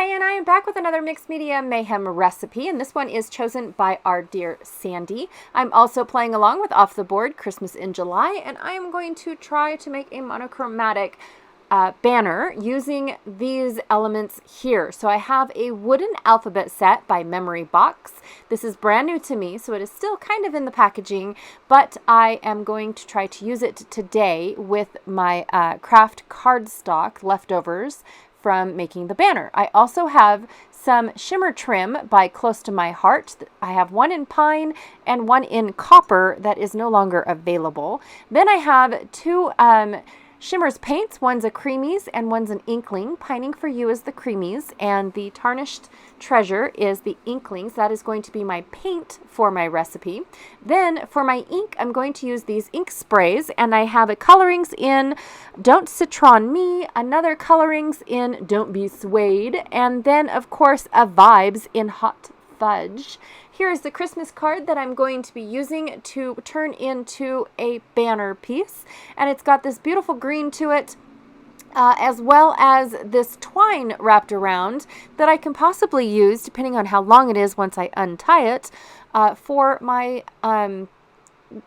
Hey, and I am back with another Mixed Media Mayhem recipe, and this one is chosen by our dear Sandy. I'm also playing along with Off the Board Christmas in July, and I am going to try to make a monochromatic banner using these elements here. So I have a wooden alphabet set by Memory Box. This is brand new to me, so it is still kind of in the packaging, but I am going to try to use it today with my craft cardstock leftovers from making the banner. I also have some shimmer trim by Close to My Heart. I have one in pine and one in copper that is no longer available. Then I have two Shimmer's paints. One's a Creamies and one's an Inkling. Pining for You is the Creamies, and the Tarnished Treasure is the Inklings. That is going to be my paint for my recipe. Then for my ink, I'm going to use these ink sprays, and I have a colorings in Don't Citron Me, another colorings in Don't Be Swayed, and then of course a Vibes in Hot Fudge. Here is the Christmas card that I'm going to be using to turn into a banner piece, and it's got this beautiful green to it, as well as this twine wrapped around that I can possibly use, depending on how long it is once I untie it, for my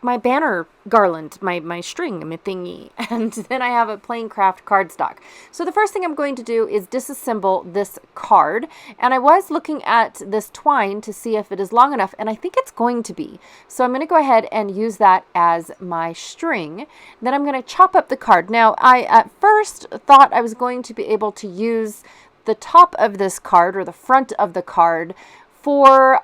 my banner garland, my string, my thingy. And then I have a plain craft cardstock. So the first thing I'm going to do is disassemble this card. And I was looking at this twine to see if it is long enough, and I think it's going to be. So I'm going to go ahead and use that as my string. Then I'm going to chop up the card. Now, I at first thought I was going to be able to use the top of this card or the front of the card for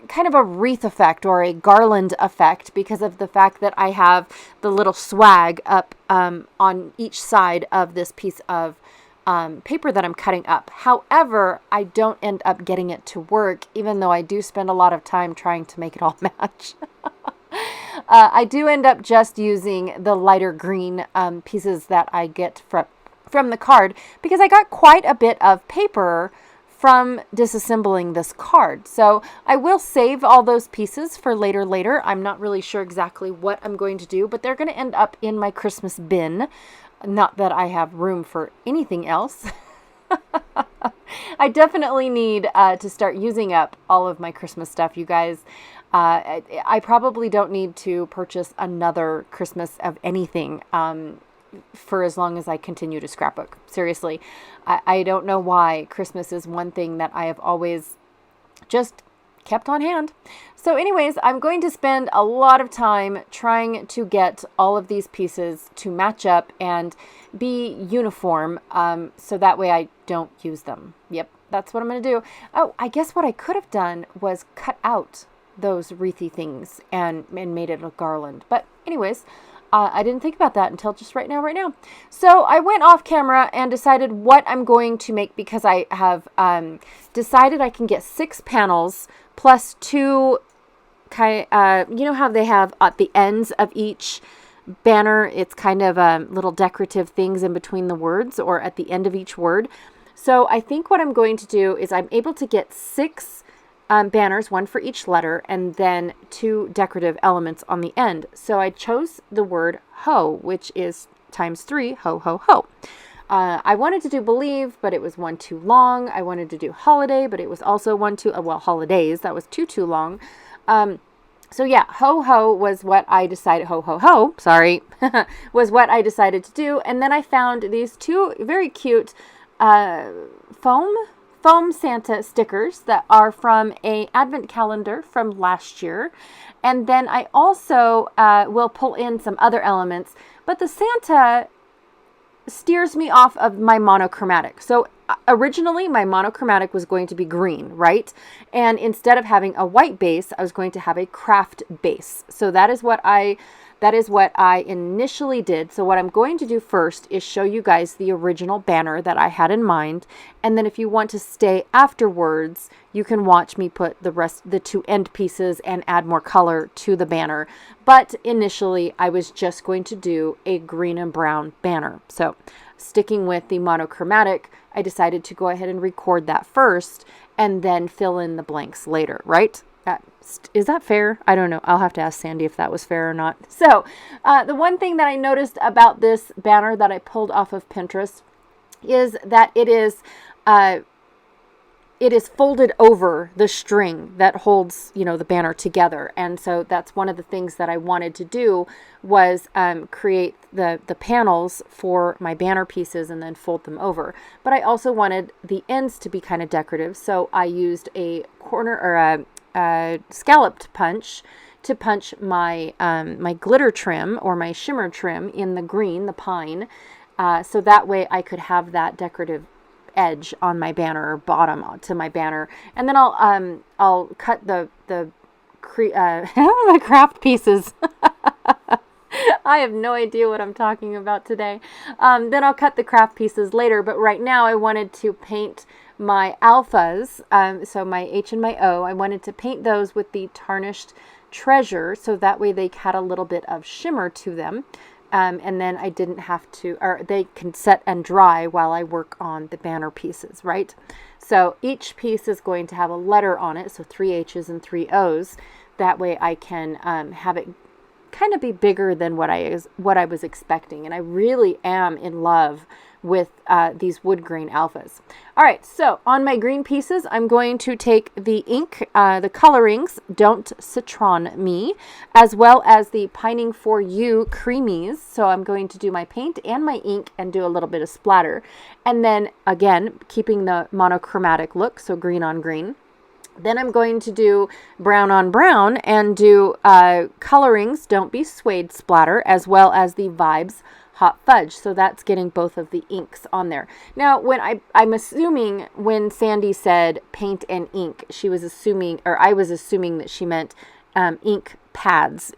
kind of a wreath effect or a garland effect, because of the fact that I have the little swag up on each side of this piece of paper that I'm cutting up. However, I don't end up getting it to work, even though I do spend a lot of time trying to make it all match. I do end up just using the lighter green pieces that I get from the card, because I got quite a bit of paper from disassembling this card. So I will save all those pieces for later. I'm not really sure exactly what I'm going to do, but they're going to end up in my Christmas bin. Not that I have room for anything else. I definitely need to start using up all of my Christmas stuff, you guys. I probably don't need to purchase another Christmas of anything for as long as I continue to scrapbook. Seriously, I don't know why Christmas is one thing that I have always just kept on hand. So anyways, I'm going to spend a lot of time trying to get all of these pieces to match up and be uniform, so that way I don't use them. Yep, that's what I'm going to do. Oh, I guess what I could have done was cut out those wreathy things and made it a garland. But anyways, I didn't think about that until just right now. So I went off camera and decided what I'm going to make, because I have decided I can get 6 panels plus 2 you know how they have at the ends of each banner, it's kind of little decorative things in between the words or at the end of each word. So I think what I'm going to do is I'm able to get 6 banners, 1 for each letter, and then 2 decorative elements on the end. So I chose the word ho, which is times 3, ho, ho, ho. I wanted to do believe, but it was 1 too long. I wanted to do holiday, but it was also 1 too, well, holidays, that was 2 too long. So yeah, ho, ho was what I decided, ho, ho, ho, sorry, was what I decided to do. And then I found these 2 very cute foam Santa stickers that are from a advent calendar from last year. And then I also will pull in some other elements, but the Santa steers me off of my monochromatic. So originally my monochromatic was going to be green, right? And instead of having a white base, I was going to have a craft base. So that is what I initially did. So what I'm going to do first is show you guys the original banner that I had in mind. And then if you want to stay afterwards, you can watch me put the 2 end pieces and add more color to the banner. But initially I was just going to do a green and brown banner. So sticking with the monochromatic, I decided to go ahead and record that first and then fill in the blanks later, right? Is that fair? I don't know. I'll have to ask Sandy if that was fair or not. So the one thing that I noticed about this banner that I pulled off of Pinterest is that it is it is folded over the string that holds, the banner together. And so that's one of the things that I wanted to do was create the panels for my banner pieces and then fold them over. But I also wanted the ends to be kind of decorative. So I used a corner or a scalloped punch to punch my my glitter trim or my shimmer trim in the green, the pine. So that way I could have that decorative edge on my banner, or bottom to my banner, and then I'll cut the the craft pieces. I have no idea what I'm talking about today. Then I'll cut the craft pieces later, but right now I wanted to paint my alphas, so my H and my O. I wanted to paint those with the tarnished treasure, so that way they had a little bit of shimmer to them. And then I didn't have to, or they can set and dry while I work on the banner pieces, right? So each piece is going to have a letter on it, so 3 H's and 3 O's. That way I can have it kind of be bigger than what I was expecting. And I really am in love with these wood grain alphas. All right, so on my green pieces, I'm going to take the ink, the colorings, Don't Citron Me, as well as the Pining for You creamies. So I'm going to do my paint and my ink and do a little bit of splatter. And then again, keeping the monochromatic look, so green on green. Then I'm going to do brown on brown and do colorings, Don't Be Swayed splatter, as well as the Vibes Hot Fudge. So that's getting both of the inks on there. Now, when I'm assuming when Sandie said paint and ink, she was assuming, or I was assuming that she meant ink pads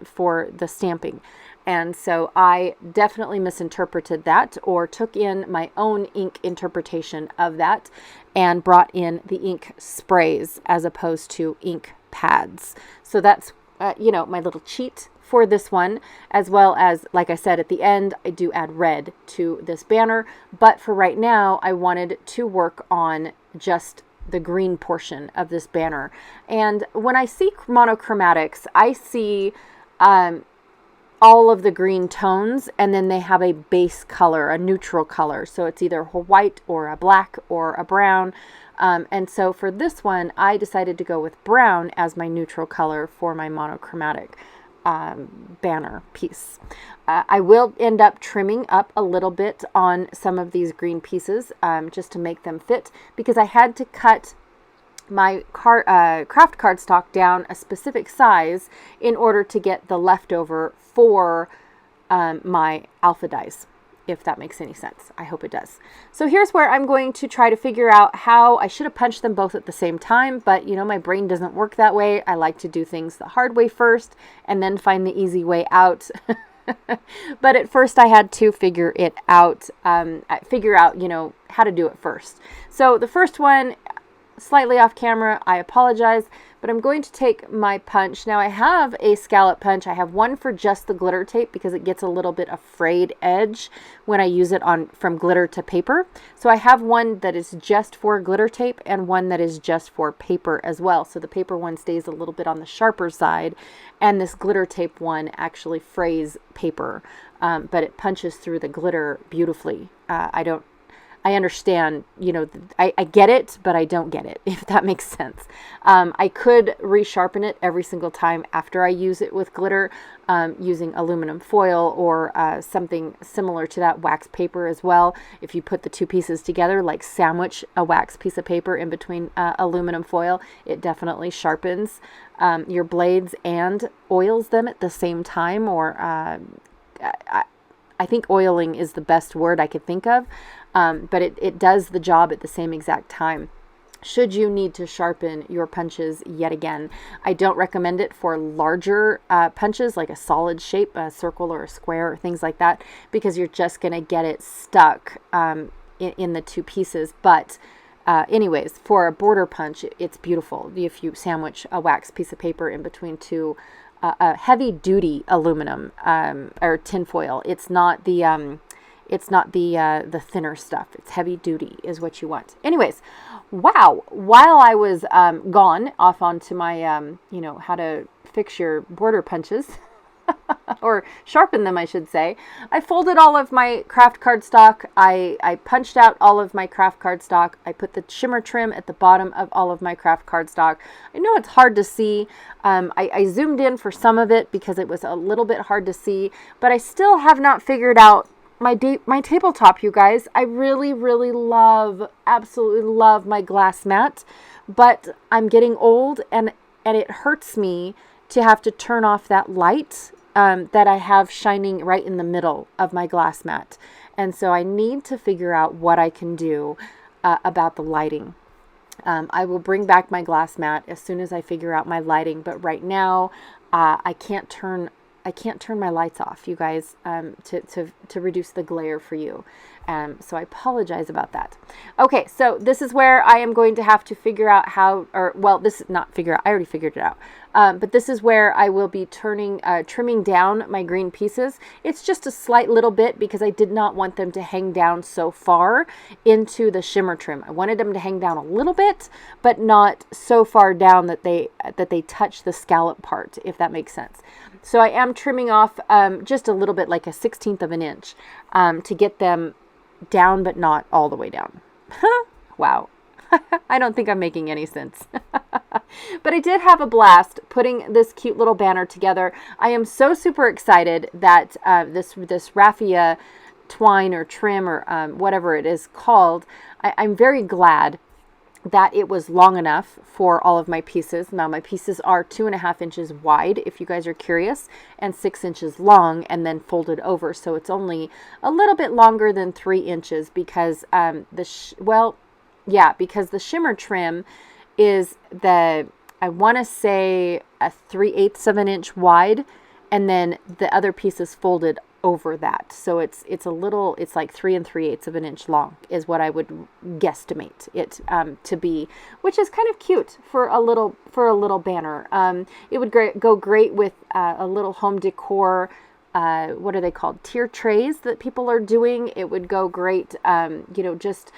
for the stamping. And so I definitely misinterpreted that, or took in my own ink interpretation of that and brought in the ink sprays as opposed to ink pads. So that's, my little cheat for this one, as well as, like I said, at the end, I do add red to this banner. But for right now, I wanted to work on just the green portion of this banner. And when I see monochromatics, I see all of the green tones, and then they have a base color, a neutral color. So it's either a white or a black or a brown. And so for this one, I decided to go with brown as my neutral color for my monochromatic banner piece. I will end up trimming up a little bit on some of these green pieces just to make them fit, because I had to cut my craft cardstock down a specific size in order to get the leftover for my alpha dies, if that makes any sense. I hope it does. So here's where I'm going to try to figure out how I should have punched them both at the same time, but my brain doesn't work that way. I like to do things the hard way first and then find the easy way out. But at first I had to figure out, how to do it first. So the first one, slightly off camera, I apologize, but I'm going to take my punch. Now I have a scallop punch. I have one for just the glitter tape because it gets a little bit of frayed edge when I use it from glitter to paper. So I have one that is just for glitter tape and one that is just for paper as well. So the paper one stays a little bit on the sharper side, and this glitter tape one actually frays paper, but it punches through the glitter beautifully. I understand, I get it, but I don't get it, if that makes sense. I could resharpen it every single time after I use it with glitter, using aluminum foil or something similar to that, wax paper as well. If you put the two pieces together, like sandwich a wax piece of paper in between aluminum foil, it definitely sharpens your blades and oils them at the same time, or I think oiling is the best word I could think of. But it does the job at the same exact time. Should you need to sharpen your punches yet again, I don't recommend it for larger punches, like a solid shape, a circle or a square or things like that, because you're just going to get it stuck in the two pieces. But anyways, for a border punch, it's beautiful if you sandwich a wax piece of paper in between two heavy duty aluminum or tin foil. It's not the thinner stuff. It's heavy duty is what you want. Anyways, wow. While I was gone off onto my, how to fix your border punches, or sharpen them, I should say. I folded all of my craft cardstock. I punched out all of my craft cardstock. I put the shimmer trim at the bottom of all of my craft cardstock. I know it's hard to see. I zoomed in for some of it because it was a little bit hard to see, but I still have not figured out my tabletop, you guys. I really, really absolutely love my glass mat, but I'm getting old and it hurts me to have to turn off that light that I have shining right in the middle of my glass mat. And so I need to figure out what I can do about the lighting. I will bring back my glass mat as soon as I figure out my lighting, but right now I can't turn my lights off, you guys, to reduce the glare for you. So I apologize about that. Okay, so this is where I am going to have to figure out this is not figure out, I already figured it out. But this is where I will be trimming down my green pieces. It's just a slight little bit because I did not want them to hang down so far into the shimmer trim. I wanted them to hang down a little bit, but not so far down that they touch the scallop part, if that makes sense. So I am trimming off just a little bit, like a 1/16 of an inch, to get them down, but not all the way down. Wow. I don't think I'm making any sense. But I did have a blast putting this cute little banner together. I am so super excited that this raffia twine or trim or whatever it is called, I'm very glad that it was long enough for all of my pieces. Now my pieces are 2.5 inches wide, if you guys are curious, and 6 inches long, and then folded over. So it's only a little bit longer than 3 inches because because the shimmer trim is I want to say a 3/8 of an inch wide, and then the other piece is folded over that. So it's like 3 3/8 of an inch long is what I would guesstimate it to be, which is kind of cute for a little banner. It would go great with a little home decor. What are they called? Tier trays that people are doing. It would go great. Just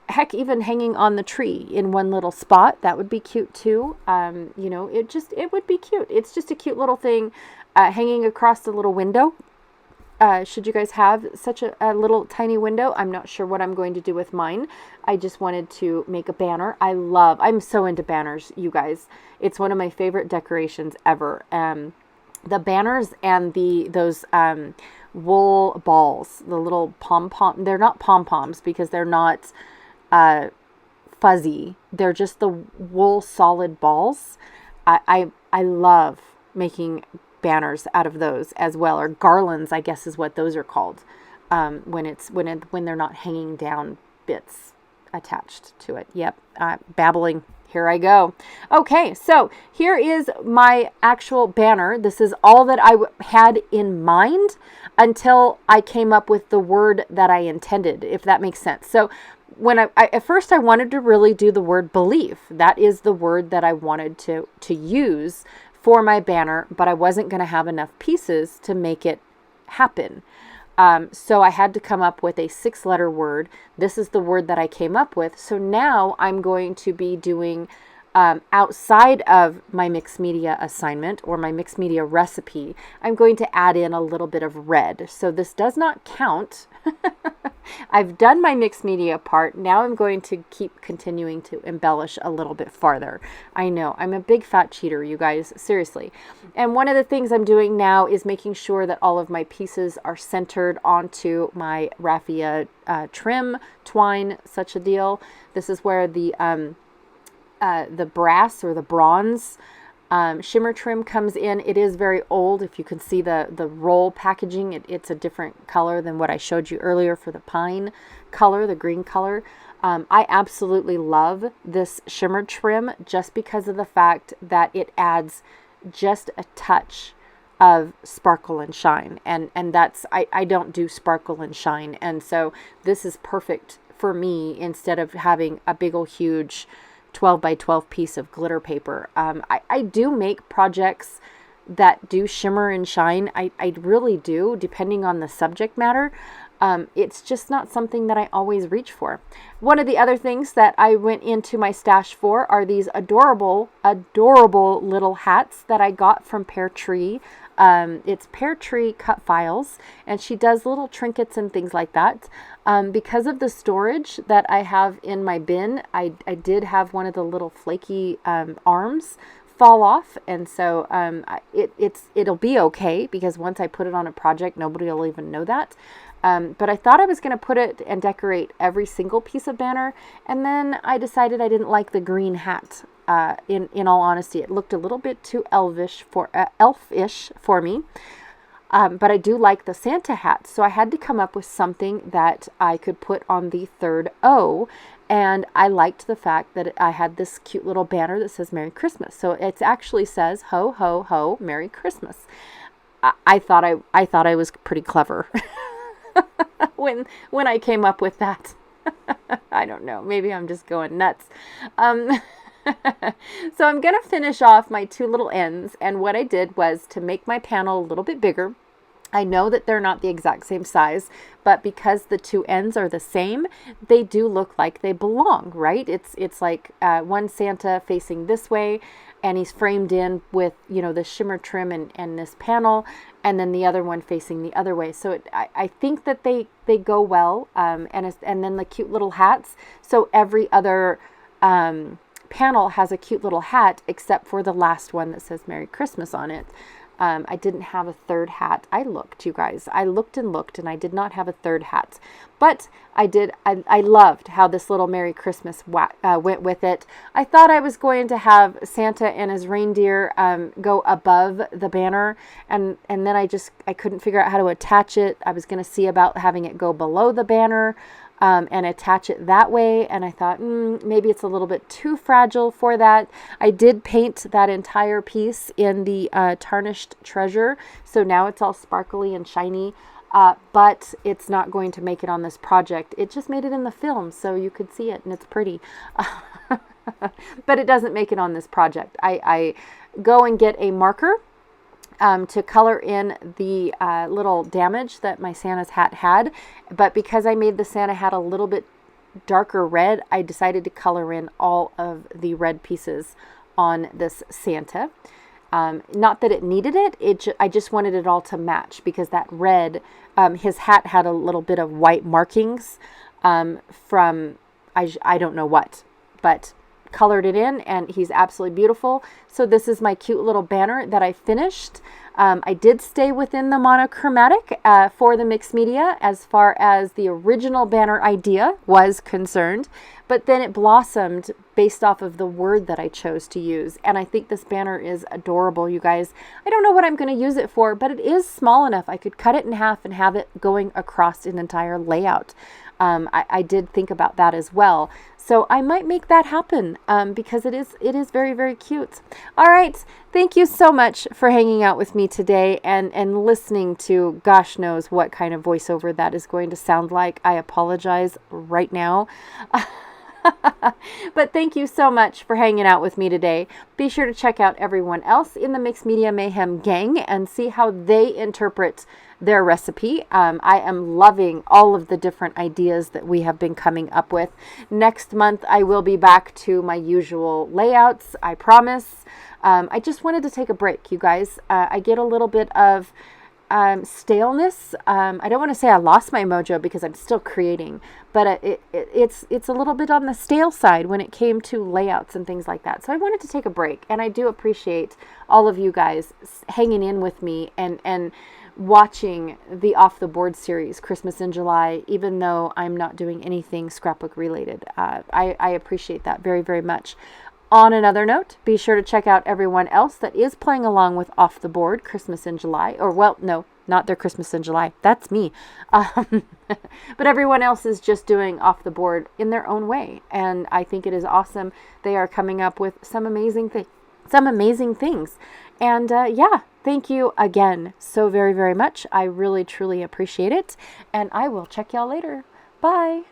heck, even hanging on the tree in one little spot, that would be cute too. It would be cute. It's just a cute little thing hanging across the little window. Should you guys have such a little tiny window? I'm not sure what I'm going to do with mine. I just wanted to make a banner. I'm so into banners, you guys. It's one of my favorite decorations ever. The banners and those wool balls, the little pom-pom, they're not pom-poms because they're not fuzzy. They're just the wool solid balls. I love making banners out of those as well, or garlands, I guess is what those are called, when they're not hanging down bits attached to it. Yep, babbling. Here I go. Okay, so here is my actual banner. This is all that I had in mind until I came up with the word that I intended, if that makes sense. So when at first I wanted to really do the word believe. That is the word that I wanted to use for my banner, but I wasn't going to have enough pieces to make it happen. So I had to come up with a 6-letter word. This is the word that I came up with. So now I'm going to be doing, outside of my mixed media assignment or my mixed media recipe, I'm going to add in a little bit of red. So this does not count. I've done my mixed media part. Now I'm going to keep continuing to embellish a little bit farther. I know, I'm a big fat cheater, you guys, seriously. And one of the things I'm doing now is making sure that all of my pieces are centered onto my raffia trim, twine, such a deal. This is where the brass or the bronze shimmer trim comes in. It is very old. If you can see the roll packaging, it's a different color than what I showed you earlier for the pine color, the green color. I absolutely love this shimmer trim just because of the fact that it adds just a touch of sparkle and shine. And that's, I don't do sparkle and shine. And so this is perfect for me instead of having a big old huge 12 by 12 piece of glitter paper. I do make projects that do shimmer and shine. I really do, depending on the subject matter. It's just not something that I always reach for. One of the other things that I went into my stash for are these adorable, adorable little hats that I got from Pear Tree it's pear tree cut files, and she does little trinkets and things like that. Because of the storage that I have in my bin, I did have one of the little flaky arms fall off, and so it'll be okay, because once I put it on a project, nobody will even know that. But I thought I was going to put it and decorate every single piece of banner, and then I decided I didn't like the green hat. In all honesty, it looked a little bit too elfish for me. But I do like the Santa hat, so I had to come up with something that I could put on the third O, and I liked the fact that I had this cute little banner that says Merry Christmas. So it actually says ho ho ho Merry Christmas. I thought I was pretty clever when I came up with that. I don't know, maybe I'm just going nuts. So I'm going to finish off my two little ends, and what I did was to make my panel a little bit bigger. I know that they're not the exact same size, but because the two ends are the same, they do look like they belong, right? It's like one Santa facing this way, and he's framed in with, the shimmer trim and this panel, and then the other one facing the other way. So I think that they go well, and then the cute little hats. So every other panel has a cute little hat, except for the last one that says Merry Christmas on it. I didn't have a third hat. I looked, you guys. I looked, and I did not have a third hat. But I did. I loved how this little Merry Christmas went with it. I thought I was going to have Santa and his reindeer go above the banner, and then I couldn't figure out how to attach it. I was going to see about having it go below the banner. And attach it that way, and I thought maybe it's a little bit too fragile for that. I did paint that entire piece in the tarnished treasure, so now it's all sparkly and shiny, but it's not going to make it on this project. It just made it in the film, so you could see it, and it's pretty. But it doesn't make it on this project. I go and get a marker to color in the little damage that my Santa's hat had. But because I made the Santa hat a little bit darker red, I decided to color in all of the red pieces on this Santa. Not that it needed it, I just wanted it all to match, because that red, his hat had a little bit of white markings from, I don't know what, but colored it in, and he's absolutely beautiful. So this is my cute little banner that I finished. I did stay within the monochromatic for the mixed media as far as the original banner idea was concerned, but then it blossomed based off of the word that I chose to use. And I think this banner is adorable, you guys. I don't know what I'm going to use it for, but it is small enough. I could cut it in half and have it going across an entire layout. I did think about that as well. So I might make that happen because it is very, very cute. All right. Thank you so much for hanging out with me today and listening to gosh knows what kind of voiceover that is going to sound like. I apologize right now. But thank you so much for hanging out with me today. Be sure to check out everyone else in the Mixed Media Mayhem gang and see how they interpret their recipe. I am loving all of the different ideas that we have been coming up with. Next month, I will be back to my usual layouts, I promise. I just wanted to take a break, you guys. I get a little bit of staleness. I don't want to say I lost my mojo because I'm still creating, but it's a little bit on the stale side when it came to layouts and things like that. So I wanted to take a break, and I do appreciate all of you guys hanging in with me and watching the Off the Board series, Christmas in July, even though I'm not doing anything scrapbook related. I appreciate that very, very much. On another note, be sure to check out everyone else that is playing along with Off the Board Christmas in July. Or, well, no, not their Christmas in July. That's me. But everyone else is just doing Off the Board in their own way. And I think it is awesome. They are coming up with some amazing things. And yeah, thank you again so very, very much. I really, truly appreciate it. And I will check y'all later. Bye.